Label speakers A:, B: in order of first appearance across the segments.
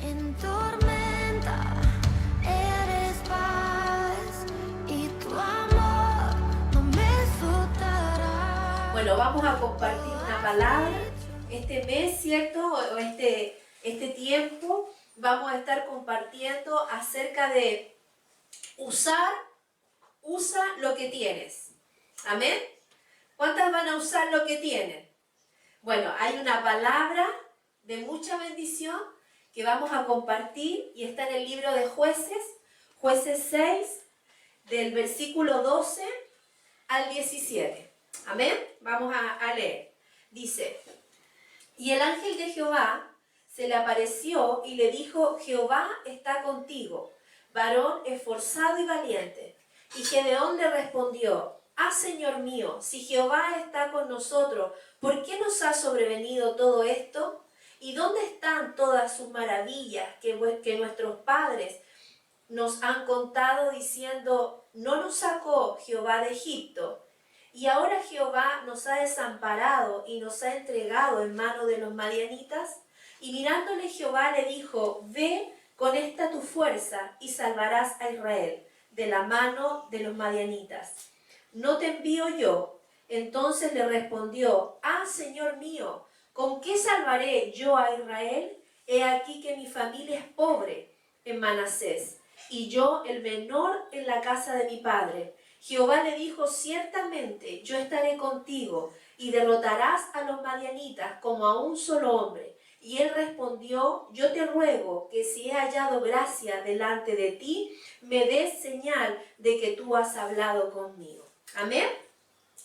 A: En tormenta eres paz y tu amor no me soltará.
B: Bueno, vamos a compartir una palabra. Este mes, ¿cierto? O este tiempo vamos a estar compartiendo acerca de usa lo que tienes. Amén. ¿Cuántas van a usar lo que tienen? Bueno, hay una palabra de mucha bendición que vamos a compartir y está en el libro de Jueces 6, del versículo 12 al 17. Amén. Vamos a leer. Dice: y el ángel de Jehová se le apareció y le dijo: Jehová está contigo, varón esforzado y valiente. Y Gedeón le respondió: ah, Señor mío, si Jehová está con nosotros, ¿por qué nos ha sobrevenido todo esto? ¿Y dónde están todas sus maravillas que nuestros padres nos han contado, diciendo: no nos sacó Jehová de Egipto? Y ahora Jehová nos ha desamparado y nos ha entregado en mano de los madianitas. Y mirándole Jehová le dijo: ve con esta tu fuerza y salvarás a Israel de la mano de los madianitas. ¿No te envío yo? Entonces le respondió: ah, Señor mío, ¿con qué salvaré yo a Israel? He aquí que mi familia es pobre en Manasés, y yo el menor en la casa de mi padre. Jehová le dijo: ciertamente yo estaré contigo, y derrotarás a los madianitas como a un solo hombre. Y él respondió: yo te ruego que si he hallado gracia delante de ti, me des señal de que tú has hablado conmigo. Amén.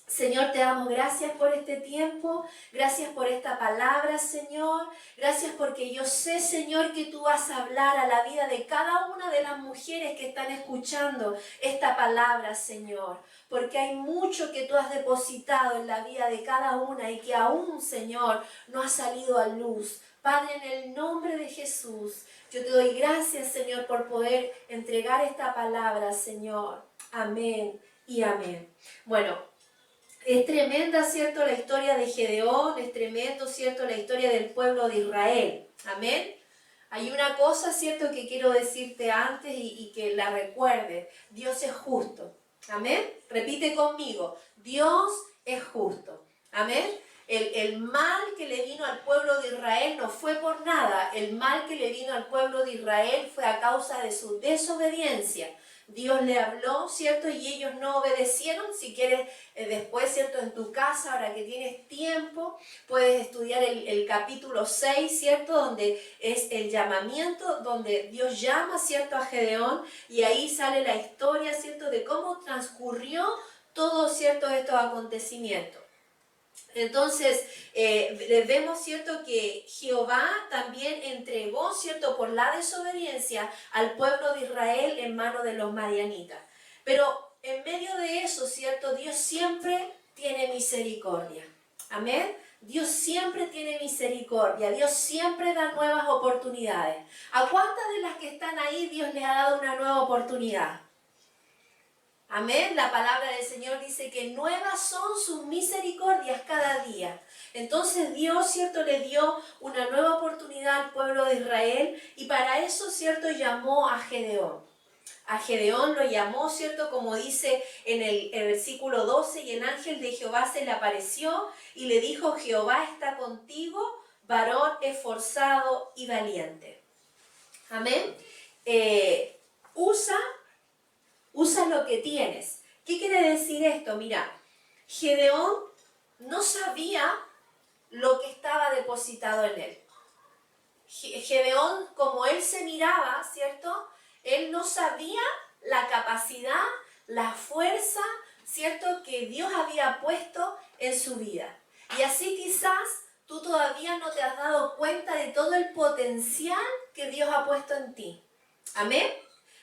B: Señor, te damos gracias por este tiempo, gracias por esta palabra, Señor. Gracias porque yo sé, Señor, que tú vas a hablar a la vida de cada una de las mujeres que están escuchando esta palabra, Señor. Porque hay mucho que tú has depositado en la vida de cada una y que aún, Señor, no ha salido a luz. Padre, en el nombre de Jesús, yo te doy gracias, Señor, por poder entregar esta palabra, Señor. Amén y amén. Bueno, es tremenda, ¿cierto?, la historia de Gedeón, es tremendo, ¿cierto?, la historia del pueblo de Israel. Amén. Hay una cosa, ¿cierto?, que quiero decirte antes y que la recuerdes. Dios es justo. Amén. Repite conmigo: Dios es justo. Amén. El mal que le vino al pueblo de Israel no fue por nada. El mal que le vino al pueblo de Israel fue a causa de su desobediencia. Dios le habló, ¿cierto? Y ellos no obedecieron. Si quieres, después, ¿cierto? En tu casa, ahora que tienes tiempo, puedes estudiar el capítulo 6, ¿cierto? Donde es el llamamiento, donde Dios llama, ¿cierto?, a Gedeón. Y ahí sale la historia, ¿cierto?, de cómo transcurrió todo, ¿cierto?, estos acontecimientos. Entonces, vemos, ¿cierto?, que Jehová también entregó, ¿cierto?, por la desobediencia al pueblo de Israel en manos de los madianitas. Pero en medio de eso, ¿cierto?, Dios siempre tiene misericordia. Amén. Dios siempre tiene misericordia. Dios siempre da nuevas oportunidades. ¿A cuántas de las que están ahí Dios les ha dado una nueva oportunidad? Amén. La palabra del Señor dice que nuevas son sus misericordias cada día. Entonces Dios, ¿cierto?, le dio una nueva oportunidad al pueblo de Israel y para eso, ¿cierto?, llamó a Gedeón. A Gedeón lo llamó, ¿cierto?, como dice en el versículo 12, y el ángel de Jehová se le apareció y le dijo: Jehová está contigo, varón esforzado y valiente. Amén. Usa lo que tienes. ¿Qué quiere decir esto? Mira, Gedeón no sabía lo que estaba depositado en él. Gedeón, como él se miraba, ¿cierto?, él no sabía la capacidad, la fuerza, ¿cierto?, que Dios había puesto en su vida. Y así quizás tú todavía no te has dado cuenta de todo el potencial que Dios ha puesto en ti. Amén.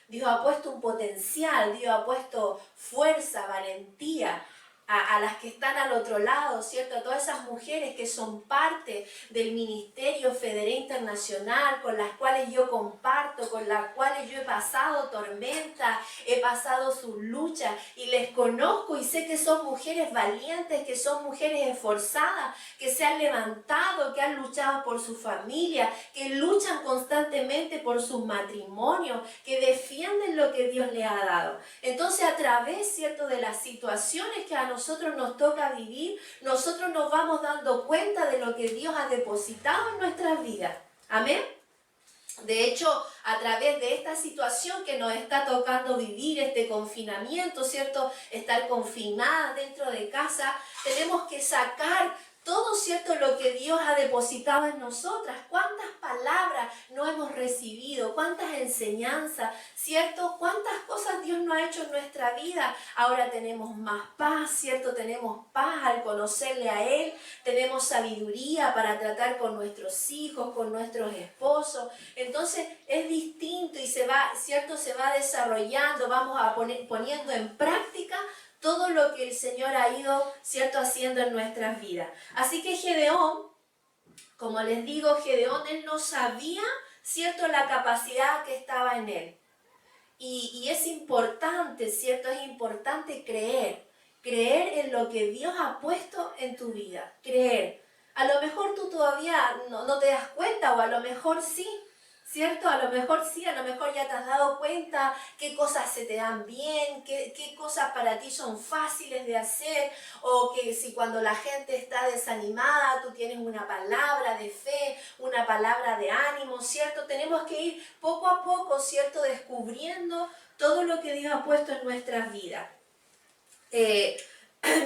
B: Dios ha puesto un potencial, Dios ha puesto fuerza, valentía. a las que están al otro lado, ¿cierto? A todas esas mujeres que son parte del Ministerio Federé Internacional, con las cuales yo comparto, con las cuales yo he pasado tormenta, he pasado sus luchas y les conozco y sé que son mujeres valientes, que son mujeres esforzadas, que se han levantado, que han luchado por su familia, que luchan constantemente por sus matrimonios, que defienden lo que Dios les ha dado. Entonces, a través, ¿cierto?, de las situaciones que a nosotros nos toca vivir, nosotros nos vamos dando cuenta de lo que Dios ha depositado en nuestras vidas. Amén. De hecho, a través de esta situación que nos está tocando vivir, este confinamiento, ¿cierto?, estar confinadas dentro de casa, tenemos que sacar todo, ¿cierto?, lo que Dios ha depositado en nosotras. ¿Cuántas palabras no hemos recibido? ¿Cuántas enseñanzas? ¿Cierto? ¿Cuántas cosas Dios no ha hecho en nuestra vida? Ahora tenemos más paz, ¿cierto? Tenemos paz al conocerle a Él. Tenemos sabiduría para tratar con nuestros hijos, con nuestros esposos. Entonces es distinto y se va, ¿cierto?, se va desarrollando. Vamos a poniendo en práctica todo lo que el Señor ha ido, ¿cierto?, haciendo en nuestras vidas. Así que Gedeón, como les digo, Gedeón, él no sabía, ¿cierto?, la capacidad que estaba en él. Y es importante, ¿cierto?, es importante creer en lo que Dios ha puesto en tu vida, creer. A lo mejor tú todavía no te das cuenta, o a lo mejor sí, ¿cierto? A lo mejor sí, a lo mejor ya te has dado cuenta qué cosas se te dan bien, qué cosas para ti son fáciles de hacer, o que si cuando la gente está desanimada, tú tienes una palabra de fe, una palabra de ánimo, ¿cierto? Tenemos que ir poco a poco, ¿cierto?, descubriendo todo lo que Dios ha puesto en nuestras vidas.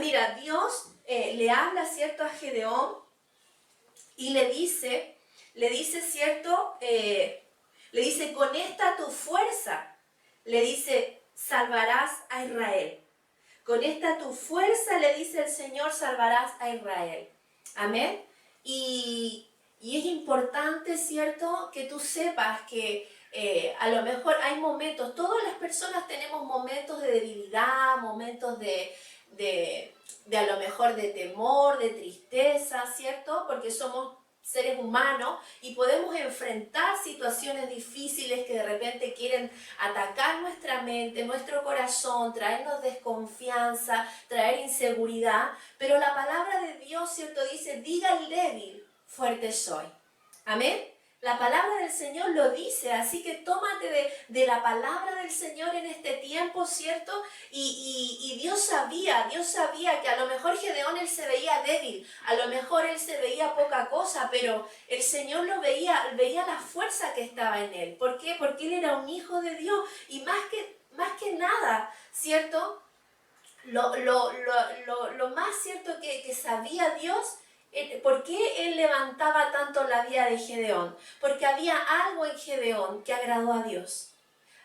B: Mira, Dios le habla, ¿cierto?, a Gedeón y le dice, ¿cierto?, le dice, con esta tu fuerza, le dice, salvarás a Israel. Con esta tu fuerza, le dice el Señor, salvarás a Israel. Amén. Y es importante, ¿cierto?, que tú sepas que a lo mejor hay momentos, todas las personas tenemos momentos de debilidad, momentos de a lo mejor de temor, de tristeza, ¿cierto? Porque somos seres humanos y podemos enfrentar situaciones difíciles que de repente quieren atacar nuestra mente, nuestro corazón, traernos desconfianza, traer inseguridad, pero la palabra de Dios, ¿cierto?, dice, diga el débil, fuerte soy. Amén. La palabra del Señor lo dice, así que tómate de la palabra del Señor en este tiempo, ¿cierto? Y Dios sabía que a lo mejor Gedeón él se veía débil, a lo mejor él se veía poca cosa, pero el Señor lo veía la fuerza que estaba en él. ¿Por qué? Porque él era un hijo de Dios y más que nada, ¿cierto? Lo más cierto que sabía Dios. ¿Por qué él levantaba tanto la vida de Gedeón? Porque había algo en Gedeón que agradó a Dios.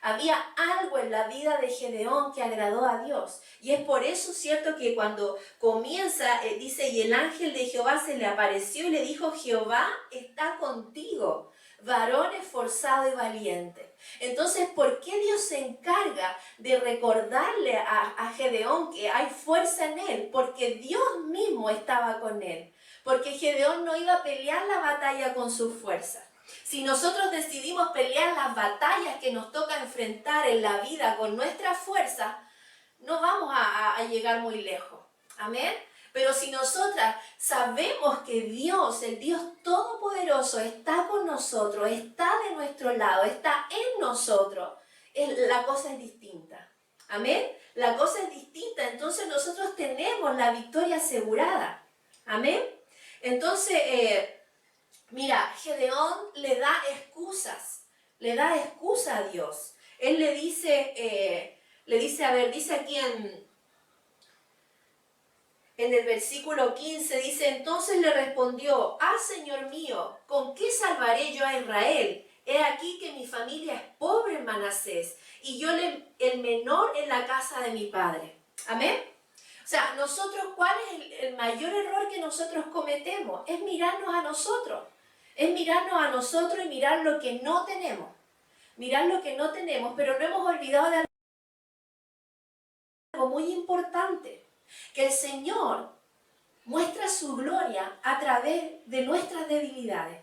B: Había algo en la vida de Gedeón que agradó a Dios. Y es por eso, ¿cierto?, que cuando comienza, dice, y el ángel de Jehová se le apareció y le dijo, Jehová está contigo, varón esforzado y valiente. Entonces, ¿por qué Dios se encarga de recordarle a Gedeón que hay fuerza en él? Porque Dios mismo estaba con él. Porque Gedeón no iba a pelear la batalla con su fuerza. Si nosotros decidimos pelear las batallas que nos toca enfrentar en la vida con nuestra fuerza, no vamos a llegar muy lejos. Amén. Pero si nosotras sabemos que Dios, el Dios Todopoderoso, está con nosotros, está de nuestro lado, está en nosotros, la cosa es distinta. Amén. La cosa es distinta, entonces nosotros tenemos la victoria asegurada. Amén. Entonces, mira, Gedeón le da excusa a Dios. Él le dice, dice aquí en el versículo 15, dice, entonces le respondió, Señor mío, ¿con qué salvaré yo a Israel? He aquí que mi familia es pobre en Manasés, y yo el menor en la casa de mi padre. Amén. O sea, nosotros, ¿cuál es el mayor error que nosotros cometemos? Es mirarnos a nosotros. Es mirarnos a nosotros y mirar lo que no tenemos. Mirar lo que no tenemos, pero no hemos olvidado de algo muy importante. Que el Señor muestra su gloria a través de nuestras debilidades.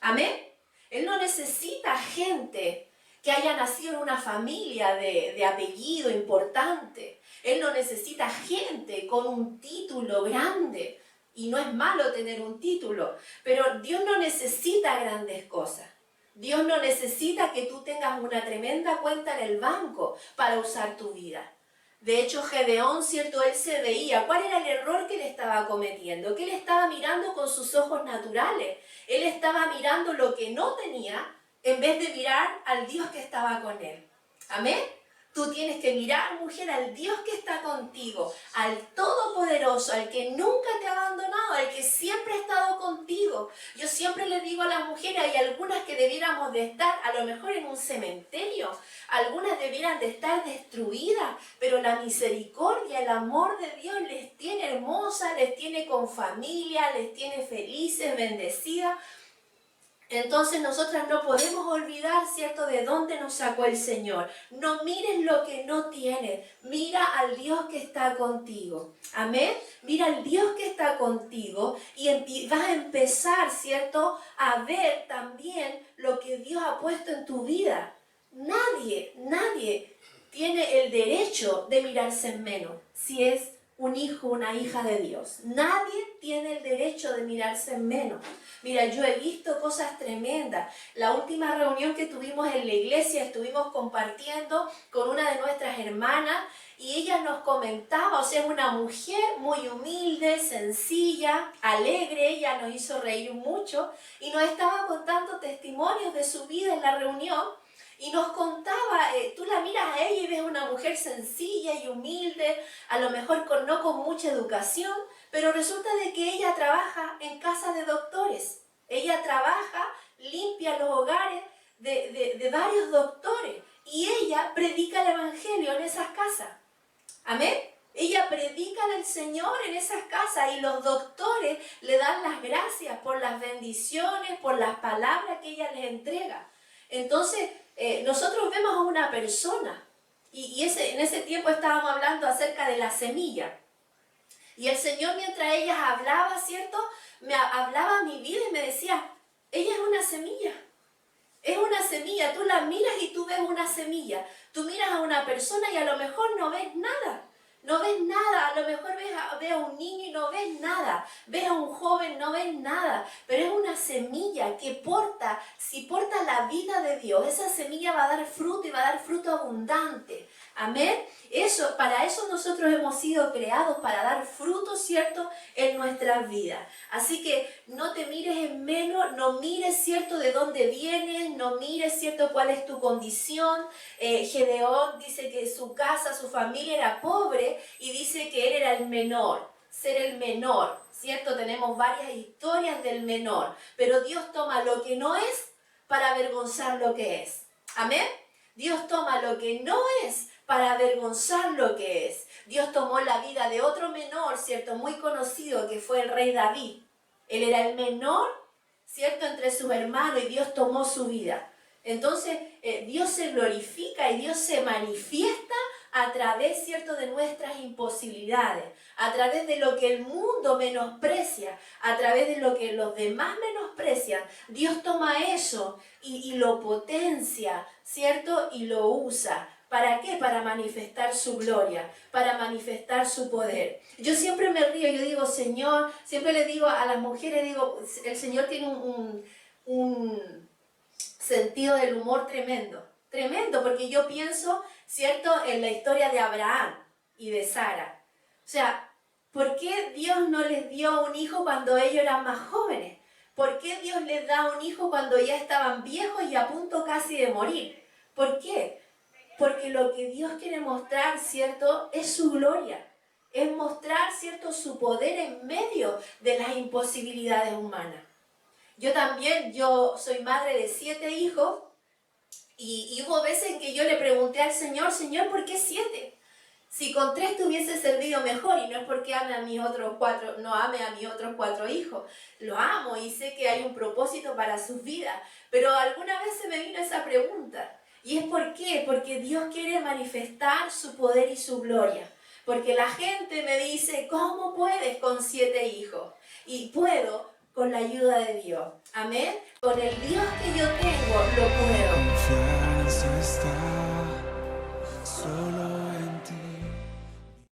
B: Amén. Él no necesita gente que haya nacido en una familia de apellido importante. Él no necesita gente con un título grande. Y no es malo tener un título, pero Dios no necesita grandes cosas. Dios no necesita que tú tengas una tremenda cuenta en el banco para usar tu vida. De hecho, Gedeón, ¿cierto? Él se veía. ¿Cuál era el error que él estaba cometiendo? Que él estaba mirando con sus ojos naturales. Él estaba mirando lo que no tenía en vez de mirar al Dios que estaba con él. Amén. Tú tienes que mirar, mujer, al Dios que está contigo, al Todopoderoso, al que nunca te ha abandonado, al que siempre ha estado contigo. Yo siempre les digo a las mujeres, hay algunas que debiéramos de estar a lo mejor en un cementerio, algunas debieran de estar destruidas, pero la misericordia, el amor de Dios les tiene hermosas, les tiene con familia, les tiene felices, bendecidas. Entonces nosotras no podemos olvidar, ¿cierto?, de dónde nos sacó el Señor. No mires lo que no tienes, mira al Dios que está contigo. Amén. Mira al Dios que está contigo y vas a empezar, ¿cierto?, a ver también lo que Dios ha puesto en tu vida. Nadie tiene el derecho de mirarse en menos si es un hijo, una hija de Dios. Nadie tiene el derecho de mirarse en menos. Mira, yo he visto cosas tremendas. La última reunión que tuvimos en la iglesia, estuvimos compartiendo con una de nuestras hermanas y ella nos comentaba, o sea, una mujer muy humilde, sencilla, alegre, ella nos hizo reír mucho y nos estaba contando testimonios de su vida en la reunión. Y nos contaba, tú la miras a ella y ves una mujer sencilla y humilde, a lo mejor no con mucha educación, pero resulta de que ella trabaja en casa de doctores. Ella trabaja, limpia los hogares de varios doctores y ella predica el evangelio en esas casas. Amén. Ella predica del Señor en esas casas y los doctores le dan las gracias por las bendiciones, por las palabras que ella les entrega. Entonces, nosotros vemos a una persona y en ese tiempo estábamos hablando acerca de la semilla. Y el Señor, mientras ellas hablaba, ¿cierto?, me hablaba a mi vida y me decía, ella es una semilla. Es una semilla, tú la miras y tú ves una semilla. Tú miras a una persona y a lo mejor no ves nada. No ves nada, a lo mejor ves a un niño y no ves nada, ves a un joven, no ves nada, pero es una semilla que si porta la vida de Dios, esa semilla va a dar fruto y va a dar fruto abundante. Amén. Para eso nosotros hemos sido creados, para dar fruto, ¿cierto?, en nuestras vidas. Así que no te mires en menos, no mires, ¿cierto?, de dónde vienes, no mires, ¿cierto?, cuál es tu condición. Gedeón dice que su casa, su familia era pobre y dice que él era el menor, ser el menor, ¿cierto? Tenemos varias historias del menor, pero Dios toma lo que no es para avergonzar lo que es. Amén. Dios toma lo que no es para avergonzar lo que es. Dios tomó la vida de otro menor, ¿cierto?, muy conocido, que fue el rey David. Él era el menor, ¿cierto?, entre sus hermanos y Dios tomó su vida. Entonces, Dios se glorifica y Dios se manifiesta a través, ¿cierto?, de nuestras imposibilidades, a través de lo que el mundo menosprecia, a través de lo que los demás menosprecian. Dios toma eso y lo potencia, ¿cierto?, y lo usa. ¿Para qué? Para manifestar su gloria, para manifestar su poder. Yo siempre me río, yo digo, Señor, siempre le digo a las mujeres, digo, el Señor tiene un sentido del humor tremendo, porque yo pienso, ¿cierto?, en la historia de Abraham y de Sara. O sea, ¿por qué Dios no les dio un hijo cuando ellos eran más jóvenes? ¿Por qué Dios les da un hijo cuando ya estaban viejos y a punto casi de morir? ¿Por qué? Porque lo que Dios quiere mostrar, ¿cierto?, es su gloria. Es mostrar, ¿cierto?, su poder en medio de las imposibilidades humanas. Yo soy madre de 7 hijos y hubo veces en que yo le pregunté al Señor, Señor, ¿por qué 7? Si con 3 te hubiese servido mejor, y no es porque ame a mis otros 4 hijos. Los amo y sé que hay un propósito para sus vidas. Pero alguna vez se me vino esa pregunta. ¿Y es por qué? Porque Dios quiere manifestar su poder y su gloria. Porque la gente me dice, ¿cómo puedes con 7 hijos? Y puedo con la ayuda de Dios. Amén. Con el Dios que yo tengo, lo puedo.
C: Confianza está solo